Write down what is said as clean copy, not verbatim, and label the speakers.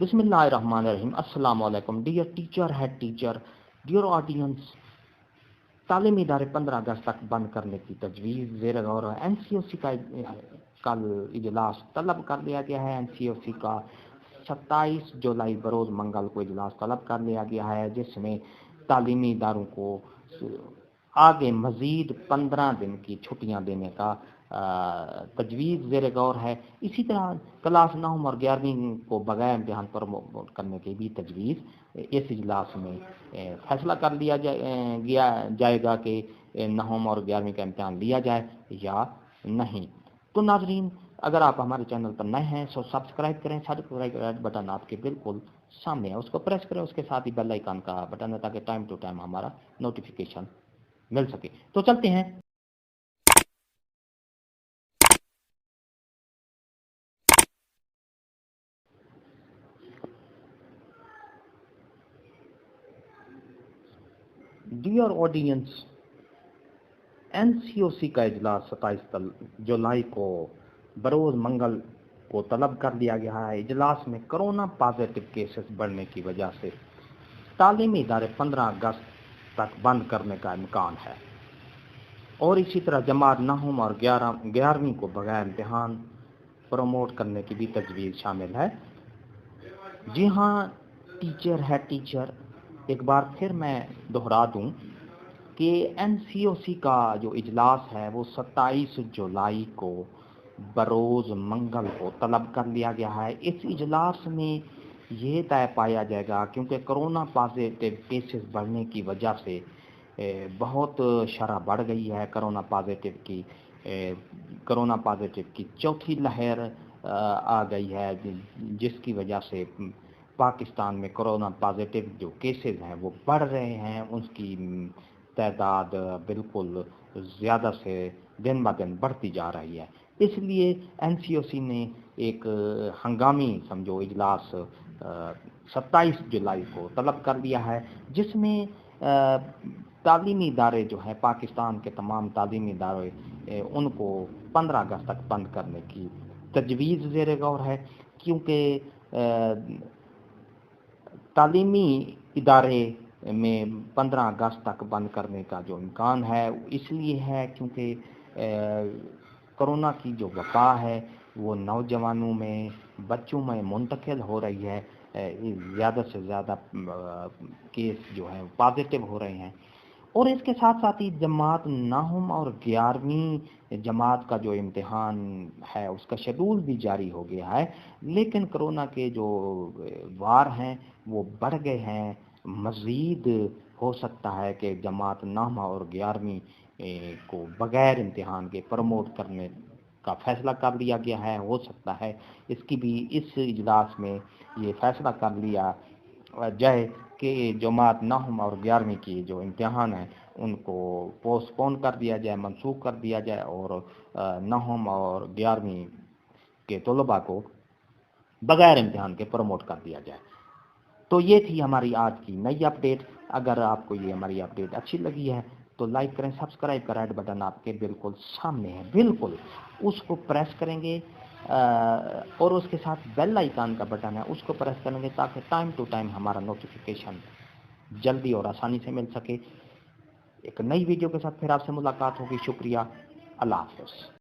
Speaker 1: बिस्मिल्लाहिर्रहमानिर्रहीम। अस्सलाम वालेकुम dear teacher, head teacher, dear audience. तालीमी इदारे 15 अगस्त तक बंद करने की तजवीज़ ज़ेर गौर है। NCOC का कल इजलास तलब कर लिया गया है। NCOC का 27 जुलाई बरोज़ मंगल को इजलास तलब कर लिया गया है, जिसमें तालीमी इदारों को आगे मज़ीद 15 दिन की छुट्टियां देने का तजवीज़ ज़ेर गौर है। इसी तरह क्लास 9 और 11वीं को बगैर इम्तिहान प्रमोट करने की भी तजवीज़ इस इजलास में फैसला कर लिया जाएगा कि 9 और 11वीं का इम्तिहान लिया जाए या नहीं। तो नाजरीन, अगर आप हमारे चैनल पर नए हैं तो सब्सक्राइब करें। सब्सक्राइब बटन आपके बिल्कुल सामने है, उसको प्रेस करें। उसके साथ ही बेल आइकन का बटन है ताकि टाइम टू टाइम हमारा नोटिफिकेशन मिल सके। तो चलते हैं। डियर ऑडियंस, NCOC का इजलास 27 जुलाई को बरोज़ मंगल को तलब कर लिया गया है। इजलास में कोरोना पॉजिटिव केसेस बढ़ने की वजह से तालीमी इदारे 15 अगस्त तक बंद करने का इम्कान है, और इसी तरह जमात 9 और 11वीं को बगैर इम्तिहान प्रमोट करने की भी तजवीज़ शामिल है। जी हाँ टीचर है टीचर, एक बार फिर मैं दोहरा दूं कि NCOC का जो इजलास है वो 27 जुलाई को बरोज़ मंगल को तलब कर लिया गया है। इस इजलास में ये तय पाया जाएगा, क्योंकि कोरोना पॉजिटिव केसेस बढ़ने की वजह से बहुत शरह बढ़ गई है। कोरोना पॉजिटिव की चौथी लहर आ गई है, जिसकी वजह से पाकिस्तान में कोरोना पॉजिटिव जो केसेस हैं वो बढ़ रहे हैं। उसकी तादाद बिल्कुल ज़्यादा से दिन ब दिन बढ़ती जा रही है। इसलिए NCOC ने एक हंगामी समझो इजलास 27 जुलाई को तलब कर लिया है, जिसमें तालीमी इदारे जो है पाकिस्तान के तमाम तालीमी इदारे उनको 15 अगस्त तक बंद करने की तजवीज़ ज़ेर गौर है, क्योंकि तालीमी इदारे में 15 अगस्त तक बंद करने का जो इम्कान है इसलिए है क्योंकि कोरोना की जो वबा है वो नौजवानों में, बच्चों में मुंतकिल हो रही है। ज़्यादा से ज़्यादा केस जो हैं पॉजिटिव हो रहे हैं, और इसके साथ साथ ही जमात 9 और 11वीं जमात का जो इम्तिहान है उसका शेड्यूल भी जारी हो गया है, लेकिन कोरोना के जो वार हैं वो बढ़ गए हैं। मज़ीद हो सकता है कि जमात 9 और 11वीं को बग़ैर इम्तिहान के प्रमोट करने का फ़ैसला कर लिया गया है। हो सकता है इसकी भी इस इजलास में ये फ़ैसला कर लिया जाए कि जमात 9 और 11वीं की जो इम्तिहान है उनको पोस्टपोन कर दिया जाए, मनसूख कर दिया जाए, और 9 और 11वीं के तलबा को बग़ैर इम्तिहान के प्रमोट कर दिया जाए। तो ये थी हमारी आज की नई अपडेट। अगर आपको ये हमारी अपडेट अच्छी लगी है तो लाइक करें। सब्सक्राइब का रेड बटन आपके बिल्कुल सामने है, बिल्कुल उसको प्रेस करेंगे, और उसके साथ बेल आइकन का बटन है उसको प्रेस करेंगे ताकि टाइम टू टाइम हमारा नोटिफिकेशन जल्दी और आसानी से मिल सके। एक नई वीडियो के साथ फिर आपसे मुलाकात होगी। शुक्रिया, अल्लाह हाफ़िज़।